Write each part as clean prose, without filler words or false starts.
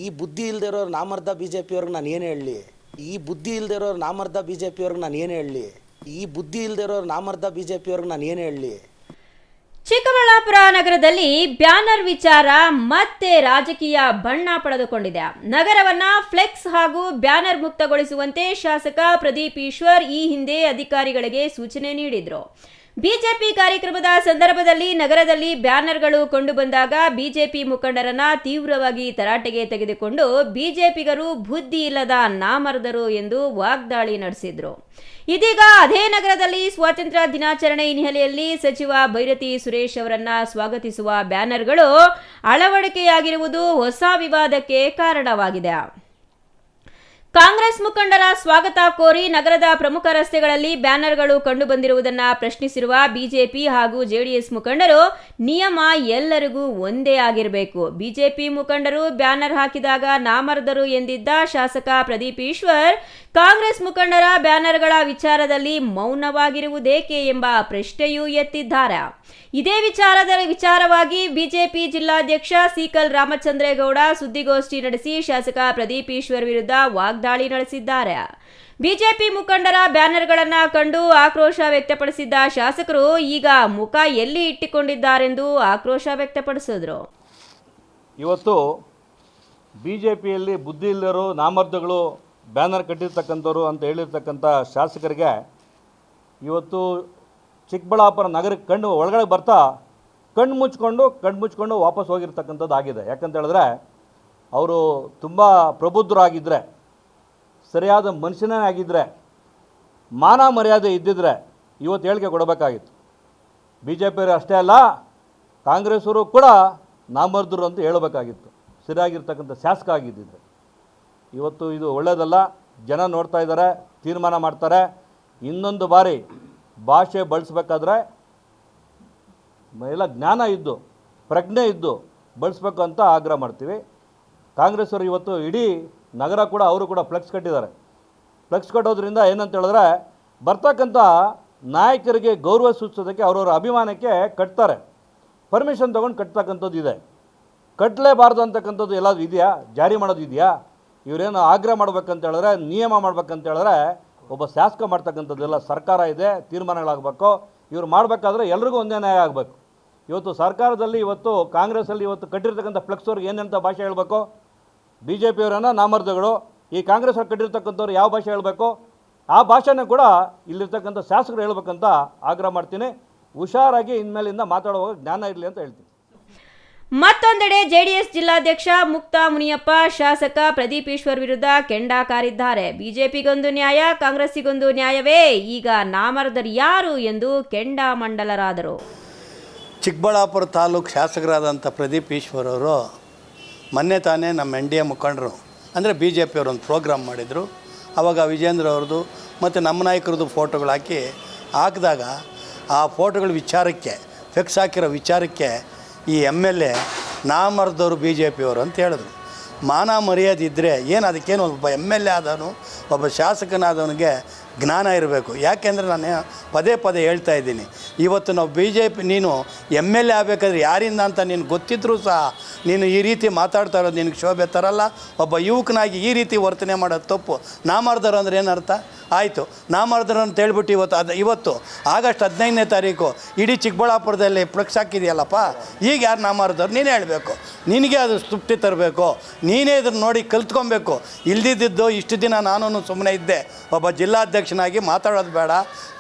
ಈ ಬುದ್ಧಿ ಇಲ್ಲದೆ ಇರೋರು ನಾಮರ್ದ ಬಿ ಜೆ ಪಿಯವ್ರಿಗೆ ನಾನು ಏನು ಹೇಳಲಿ? ಈ ಬುದ್ಧಿ ಇಲ್ಲದೆ ಇರೋರು ನಾಮರ್ದ ಬಿ ಜೆ ಪಿಯವ್ರಿಗೆ ನಾನು ಏನು ಹೇಳಲಿ? ಈ ಬುದ್ಧಿ ಇಲ್ಲದೆ ಇರೋರು ನಾಮರ್ದ ಬಿ ಜೆ ಪಿಯವ್ರಿಗೆ ನಾನು ಏನು ಹೇಳಲಿ? ಚಿಕ್ಕಬಳ್ಳಾಪುರ ನಗರದಲ್ಲಿ ಬ್ಯಾನರ್ ವಿಚಾರ ಮತ್ತೆ ರಾಜಕೀಯ ಬಣ್ಣ ಪಡೆದುಕೊಂಡಿದೆ. ನಗರವನ್ನ ಫ್ಲೆಕ್ಸ್ ಹಾಗೂ ಬ್ಯಾನರ್ ಮುಕ್ತಗೊಳಿಸುವಂತೆ ಶಾಸಕ ಪ್ರದೀಪ್ ಈಶ್ವರ್ ಈ ಹಿಂದೆ ಅಧಿಕಾರಿಗಳಿಗೆ ಸೂಚನೆ ನೀಡಿದ್ರು. ಬಿಜೆಪಿ ಕಾರ್ಯಕ್ರಮದ ಸಂದರ್ಭದಲ್ಲಿ ನಗರದಲ್ಲಿ ಬ್ಯಾನರ್ಗಳು ಕಂಡುಬಂದಾಗ ಬಿಜೆಪಿ ಮುಖಂಡರನ್ನ ತೀವ್ರವಾಗಿ ತರಾಟೆಗೆ ತೆಗೆದುಕೊಂಡು ಬಿಜೆಪಿಗರು ಬುದ್ಧಿ ಇಲ್ಲದ ನಾಮರ್ದರು ಎಂದು ವಾಗ್ದಾಳಿ ನಡೆಸಿದ್ರು. ಇದೀಗ ಅದೇ ನಗರದಲ್ಲಿ ಸ್ವಾತಂತ್ರ್ಯ ದಿನಾಚರಣೆ ಹಿನ್ನೆಲೆಯಲ್ಲಿ ಸಚಿವ ಭೈರತಿ ಸುರೇಶ್ ಅವರನ್ನ ಸ್ವಾಗತಿಸುವ ಬ್ಯಾನರ್ಗಳು ಅಳವಡಿಕೆಯಾಗಿರುವುದು ಹೊಸ ವಿವಾದಕ್ಕೆ ಕಾರಣವಾಗಿದೆ. ಕಾಂಗ್ರೆಸ್ ಮುಖಂಡರ ಸ್ವಾಗತ ಕೋರಿ ನಗರದ ಪ್ರಮುಖ ರಸ್ತೆಗಳಲ್ಲಿ ಬ್ಯಾನರ್ಗಳು ಕಂಡುಬಂದಿರುವುದನ್ನು ಪ್ರಶ್ನಿಸಿರುವ ಬಿಜೆಪಿ ಹಾಗೂ ಜೆಡಿಎಸ್ ಮುಖಂಡರು ನಿಯಮ ಎಲ್ಲರಿಗೂ ಒಂದೇ ಆಗಿರಬೇಕು. ಬಿಜೆಪಿ ಮುಖಂಡರು ಬ್ಯಾನರ್ ಹಾಕಿದಾಗ ನಾಮರ್ದರು ಎಂದಿದ್ದ ಶಾಸಕ ಪ್ರದೀಪ್ ಈಶ್ವರ್ ಕಾಂಗ್ರೆಸ್ ಮುಖಂಡರ ಬ್ಯಾನರ್ಗಳ ವಿಚಾರದಲ್ಲಿ ಮೌನವಾಗಿರುವುದೇಕೆ ಎಂಬ ಪ್ರಶ್ನೆಯೂ ಎತ್ತಿದ್ದಾರೆ. ಇದೇ ವಿಚಾರವಾಗಿ ಬಿಜೆಪಿ ಜಿಲ್ಲಾಧ್ಯಕ್ಷ ಸೀಕಲ್ ರಾಮಚಂದ್ರೇಗೌಡ ಸುದ್ದಿಗೋಷ್ಠಿ ನಡೆಸಿ ಶಾಸಕ ಪ್ರದೀಪ್ ಈಶ್ವರ್ ವಿರುದ್ಧ ವಾಗ್ದಾಳಿ ನಡೆಸಿದ್ದಾರೆ. ಬಿಜೆಪಿ ಮುಖಂಡರ ಬ್ಯಾನರ್ಗಳನ್ನು ಕಂಡು ಆಕ್ರೋಶ ವ್ಯಕ್ತಪಡಿಸಿದ್ದ ಶಾಸಕರು ಈಗ ಮುಖ ಎಲ್ಲಿ ಇಟ್ಟುಕೊಂಡಿದ್ದಾರೆಂದು ಆಕ್ರೋಶ ವ್ಯಕ್ತಪಡಿಸಿದ್ರು. ಇವತ್ತು ಬಿಜೆಪಿಯಲ್ಲಿ ಬುದ್ಧಿ ಇಲ್ಲರು ನಾಮರ್ದಗಳು ಬ್ಯಾನರ್ ಕಟ್ಟಿರ್ತಕ್ಕಂಥವ್ರು ಅಂತ ಹೇಳಿರ್ತಕ್ಕಂಥ ಶಾಸಕರಿಗೆ ಇವತ್ತು ಚಿಕ್ಕಬಳ್ಳಾಪುರ ನಗರಕ್ಕೆ ಒಳಗಡೆ ಬರ್ತಾ ಕಣ್ಣು ಮುಚ್ಕೊಂಡು ವಾಪಸ್ ಹೋಗಿರ್ತಕ್ಕಂಥದ್ದು ಆಗಿದೆ. ಯಾಕಂತ ಹೇಳಿದ್ರೆ ಅವರು ತುಂಬ ಪ್ರಬುದ್ಧರಾಗಿದ್ದರೆ, ಸರಿಯಾದ ಮನುಷ್ಯನೇ ಆಗಿದ್ದರೆ, ಮಾನ ಮರ್ಯಾದೆ ಇದ್ದಿದ್ರೆ ಇವತ್ತು ಹೇಳಿಕೆ ಕೊಡಬೇಕಾಗಿತ್ತು. ಬಿ ಜೆ ಪಿಯವರು ಅಷ್ಟೇ ಅಲ್ಲ, ಕಾಂಗ್ರೆಸ್ಸವರು ಕೂಡ ನಾಮರ್ದರು ಅಂತ ಹೇಳಬೇಕಾಗಿತ್ತು, ಸರಿಯಾಗಿರ್ತಕ್ಕಂಥ ಶಾಸಕ ಆಗಿದ್ದಿದ್ರೆ. ಇವತ್ತು ಇದು ಒಳ್ಳೆಯದಲ್ಲ. ಜನ ನೋಡ್ತಾ ಇದ್ದಾರೆ, ತೀರ್ಮಾನ ಮಾಡ್ತಾರೆ. ಇನ್ನೊಂದು ಬಾರಿ ಭಾಷೆ ಬಳಸಬೇಕಾದ್ರೆ ಎಲ್ಲ ಜ್ಞಾನ ಇದ್ದು, ಪ್ರಜ್ಞೆ ಇದ್ದು ಬಳಸಬೇಕು ಅಂತ ಆಗ್ರಹ ಮಾಡ್ತೀವಿ. ಕಾಂಗ್ರೆಸ್ಸವರು ಇವತ್ತು ಇಡೀ ನಗರ ಕೂಡ ಅವರು ಕೂಡ ಫ್ಲೆಕ್ಸ್ ಕಟ್ಟಿದ್ದಾರೆ. ಫ್ಲೆಕ್ಸ್ ಕಟ್ಟೋದ್ರಿಂದ ಏನಂತ ಹೇಳಿದ್ರೆ ಬರ್ತಕ್ಕಂಥ ನಾಯಕರಿಗೆ ಗೌರವ ಸೂಚಿಸೋದಕ್ಕೆ ಅವರವರ ಅಭಿಮಾನಕ್ಕೆ ಕಟ್ತಾರೆ. ಪರ್ಮಿಷನ್ ತೊಗೊಂಡು ಕಟ್ತಕ್ಕಂಥದ್ದು ಇದೆ. ಕಟ್ಟಲೇಬಾರ್ದು ಅಂತಕ್ಕಂಥದ್ದು ಎಲ್ಲಾದರೂ ಇದೆಯಾ? ಜಾರಿ ಮಾಡೋದು ಇದೆಯಾ? ಇವರೇನು ಆಗ್ರಹ ಮಾಡ್ಬೇಕಂತ ಹೇಳಿದ್ರೆ, ನಿಯಮ ಮಾಡ್ಬೇಕಂತ ಹೇಳಿದ್ರೆ ಒಬ್ಬ ಶಾಸಕ ಮಾಡ್ತಕ್ಕಂಥದ್ದೆಲ್ಲ ಸರ್ಕಾರ ಇದೆ, ತೀರ್ಮಾನಗಳಾಗಬೇಕು. ಇವ್ರು ಮಾಡಬೇಕಾದ್ರೆ ಎಲ್ರಿಗೂ ಒಂದೇ ನ್ಯಾಯ ಆಗಬೇಕು. ಇವತ್ತು ಸರ್ಕಾರದಲ್ಲಿ ಇವತ್ತು ಕಾಂಗ್ರೆಸ್ಸಲ್ಲಿ ಇವತ್ತು ಕಟ್ಟಿರ್ತಕ್ಕಂಥ ಫ್ಲೆಕ್ಸ್ವ್ರಿಗೆ ಏನಂತ ಭಾಷೆ ಹೇಳಬೇಕು? ಬಿ ಜೆ ಪಿಯವರನ್ನ ನಾಮರ್ದಗಳು, ಈ ಕಾಂಗ್ರೆಸ್ ಅವ್ರು ಕಟ್ಟಿರ್ತಕ್ಕಂಥವ್ರು ಯಾವ ಭಾಷೆ ಹೇಳಬೇಕು? ಆ ಭಾಷೆನ ಕೂಡ ಇಲ್ಲಿರ್ತಕ್ಕಂಥ ಶಾಸಕರು ಹೇಳ್ಬೇಕಂತ ಆಗ್ರಹ ಮಾಡ್ತೀನಿ. ಹುಷಾರಾಗಿ ಇನ್ಮೇಲಿಂದ ಮಾತಾಡುವಾಗ ಜ್ಞಾನ ಇರಲಿ ಅಂತ ಹೇಳ್ತೀನಿ. ಮತ್ತೊಂದೆಡೆ ಜೆಡಿಎಸ್ ಜಿಲ್ಲಾಧ್ಯಕ್ಷ ಮುಕ್ತಾ ಮುನಿಯಪ್ಪ ಶಾಸಕ ಪ್ರದೀಪ್ ಈಶ್ವರ್ ವಿರುದ್ಧ ಕೆಂಡ ಕಾರಿದ್ದಾರೆ. ಬಿಜೆಪಿಗೊಂದು ನ್ಯಾಯ, ಕಾಂಗ್ರೆಸ್ಸಿಗೊಂದು ನ್ಯಾಯವೇ? ಈಗ ನಾಮರ್ದರ್ ಯಾರು ಎಂದು ಕೆಂಡ ಮಂಡಲರಾದರು. ಚಿಕ್ಕಬಳ್ಳಾಪುರ ತಾಲೂಕು ಶಾಸಕರಾದಂಥ ಪ್ರದೀಪ್ ಈಶ್ವರ್ ಅವರು ಮೊನ್ನೆ ತಾನೇ ನಮ್ಮ ಎನ್ ಡಿ ಎ ಮುಖಂಡರು ಅಂದರೆ ಬಿ ಜೆ ಪಿಯವರು ಒಂದು ಪ್ರೋಗ್ರಾಮ್ ಮಾಡಿದರು. ಆವಾಗ ವಿಜೇಂದ್ರ ಅವ್ರದ್ದು ಮತ್ತು ನಮ್ಮ ನಾಯಕರದ್ದು ಫೋಟೋಗಳು ಹಾಕಿದಾಗ ಆ ಫೋಟೋಗಳ ವಿಚಾರಕ್ಕೆ, ಫಿಕ್ಸ್ ಹಾಕಿರೋ ವಿಚಾರಕ್ಕೆ ಈ ಎಮ್ ಎಲ್ ಎ ನಾಮರ್ದವರು ಬಿ ಜೆ ಪಿಯವರು ಅಂತ ಹೇಳಿದ್ರು. ಮಾನ ಮರ್ಯಾದೆ ಇದ್ದರೆ ಏನು, ಅದಕ್ಕೇನು ಒಬ್ಬ ಎಮ್ ಎಲ್ ಎ ಆದವನು, ಒಬ್ಬ ಶಾಸಕನಾದವನಿಗೆ ಜ್ಞಾನ ಇರಬೇಕು. ಯಾಕೆಂದರೆ ನಾನು ಪದೇ ಪದೇ ಹೇಳ್ತಾ ಇದ್ದೀನಿ, ಇವತ್ತು ನಾವು ಬಿ ಜೆ ಪಿ, ನೀನು ಎಮ್ ಎಲ್ ಎ ಆಗಬೇಕಾದ್ರೆ ಯಾರಿಂದ ಅಂತ ನೀನು ಗೊತ್ತಿದ್ರೂ ಸಹ ನೀನು ಈ ರೀತಿ ಮಾತಾಡ್ತಾ ಇರೋದು ನಿನಗೆ ಶೋಭೆ ತರಲ್ಲ. ಒಬ್ಬ ಯುವಕನಾಗಿ ಈ ರೀತಿ ವರ್ತನೆ ಮಾಡೋದು ತಪ್ಪು. ನಾಮರ್ದರು ಅಂದರೆ ಏನರ್ಥ? ಆಯಿತು, ನಾಮರ್ದರು ಅಂತ ಹೇಳ್ಬಿಟ್ಟು ಇವತ್ತು ಆಗಸ್ಟ್ 15ನೇ ತಾರೀಕು ಇಡೀ ಚಿಕ್ಕಬಳ್ಳಾಪುರದಲ್ಲಿ ಫ್ಲೆಕ್ಸ್ ಹಾಕಿದೆಯಲ್ಲಪ್ಪ, ಈಗ ಯಾರು ನಾಮರ್ದರು ನೀನೇ ಹೇಳಬೇಕು. ನಿನಗೆ ಅದು ತೃಪ್ತಿ ತರಬೇಕು, ನೀನೇ ಇದನ್ನು ನೋಡಿ ಕಲ್ತ್ಕೊಬೇಕು. ಇಲ್ದಿದ್ದು ಇಷ್ಟು ದಿನ ನಾನು ಸುಮ್ಮನೆ ಇದ್ದೆ, ಒಬ್ಬ ಜಿಲ್ಲಾಧ್ಯಕ್ಷನಾಗಿ ಮಾತಾಡೋದು ಬೇಡ,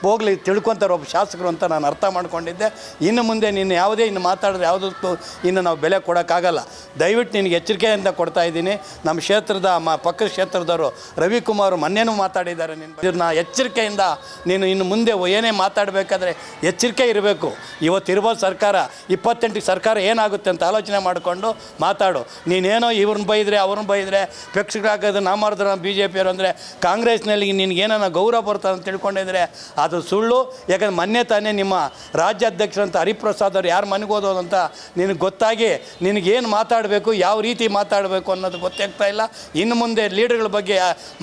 ಹೋಗ್ಲಿ ತಿಳ್ಕೊತಾರೆ ಒಬ್ಬ ಶಾಸಕರು ಅಂತ ನಾನು ಅರ್ಥ ಮಾಡ್ಕೊಂಡಿದ್ದೆ. ಇನ್ನು ಮುಂದೆ ನೀನು ಯಾವುದೇ ಇನ್ನು ಮಾತಾಡಿದ್ರೆ ಯಾವುದಕ್ಕೂ ಇನ್ನು ನಾವು ಬೆಲೆ ಕೊಡೋಕ್ಕಾಗಲ್ಲ. ದಯವಿಟ್ಟು ನಿನಗೆ ಎಚ್ಚರಿಕೆಯಿಂದ ಕೊಡ್ತಾ ಇದ್ದೀನಿ. ನಮ್ಮ ಕ್ಷೇತ್ರದ ಪಕ್ಕದ ಕ್ಷೇತ್ರದವರು ರವಿಕುಮಾರ್ ಮೊನ್ನೆನೂ ಮಾತಾಡಿದ್ದಾರೆ. ಇದನ್ನ ಎಚ್ಚರಿಕೆಯಿಂದ ನೀನು ಇನ್ನು ಮುಂದೆ ಏನೇ ಮಾತಾಡಬೇಕಾದ್ರೆ ಎಚ್ಚರಿಕೆ ಇರಬೇಕು. ಇವತ್ತಿರ್ಬೋದು ಸರ್ಕಾರ, 28ಕ್ಕೆ ಸರ್ಕಾರ ಏನಾಗುತ್ತೆ ಅಂತ ಆಲೋಚನೆ ಮಾಡಿಕೊಂಡು ಮಾತಾಡು. ನೀನೇನೋ ಇವ್ರನ್ನ ಬೈದರೆ ಅವ್ರನ್ನ ಬೈದರೆ ಪಕ್ಷಗಳಾಗೋದು ನಾಮಾರ್ದ್ರ ಬಿ ಜೆ ಪಿಯವರು ಅಂದರೆ ಕಾಂಗ್ರೆಸ್ನಲ್ಲಿ ನಿನಗೇನೋ ಗೌರವ ಬರ್ತದೆ ಅಂತ ತಿಳ್ಕೊಂಡಿದ್ರೆ ಅದು ಸುಳ್ಳು. ಯಾಕಂದರೆ ಮೊನ್ನೆ ತಾನೇ ನಿಮ್ಮ ರಾಜ್ಯಾಧ್ಯಕ್ಷರಂತ ಹರಿಪ್ರಸಾದ್ ಅವರು ಯಾರು ಮನೆಗೆ ಹೋದೋದು ಅಂತ ನಿನಗೆ ಗೊತ್ತಾಗಿ ನಿನಗೇನು ಮಾತಾಡಬೇಕು, ಯಾವ ರೀತಿ ಮಾತಾಡಬೇಕು ಅನ್ನೋದು ಗೊತ್ತಾಗ್ತಾ ಇಲ್ಲ. ಇನ್ನು ಮುಂದೆ ಲೀಡರ್ಗಳ ಬಗ್ಗೆ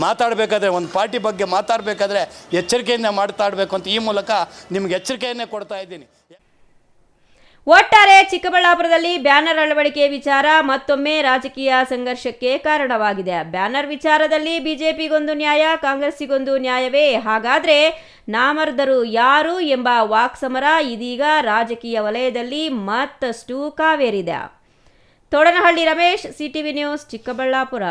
ಮಾತಾಡಬೇಕಾದ್ರೆ, ಒಂದು ಪಾರ್ಟಿ ಬಗ್ಗೆ ಮಾತಾಡಬೇಕಾದ್ರೆ ಎಚ್ಚರಿಕೆಯಿಂದ ಮಾತಾಡಬೇಕು ಅಂತ ಈ ಮೂಲಕ ನಿಮ್ಗೆ ಎಚ್ಚರಿಕೆಯನ್ನೇ ಕೊಡ್ತಾ ಇದ್ದೀನಿ. ಒಟ್ಟಾರೆ ಚಿಕ್ಕಬಳ್ಳಾಪುರದಲ್ಲಿ ಬ್ಯಾನರ್ ಅಳವಡಿಕೆ ವಿಚಾರ ಮತ್ತೊಮ್ಮೆ ರಾಜಕೀಯ ಸಂಘರ್ಷಕ್ಕೆ ಕಾರಣವಾಗಿದೆ. ಬ್ಯಾನರ್ ವಿಚಾರದಲ್ಲಿ ಬಿಜೆಪಿಗೊಂದು ನ್ಯಾಯ, ಕಾಂಗ್ರೆಸ್ಸಿಗೊಂದು ನ್ಯಾಯವೇ? ಹಾಗಾದ್ರೆ ನಾಮರ್ದರು ಯಾರು ಎಂಬ ವಾಕ್ಸಮರ ಇದೀಗ ರಾಜಕೀಯ ವಲಯದಲ್ಲಿ ಮತ್ತಷ್ಟು ಕಾವೇರಿದೆ. ತೋಡನಹಳ್ಳಿ ರಮೇಶ್, ಸಿಟಿವಿ ನ್ಯೂಸ್, ಚಿಕ್ಕಬಳ್ಳಾಪುರ.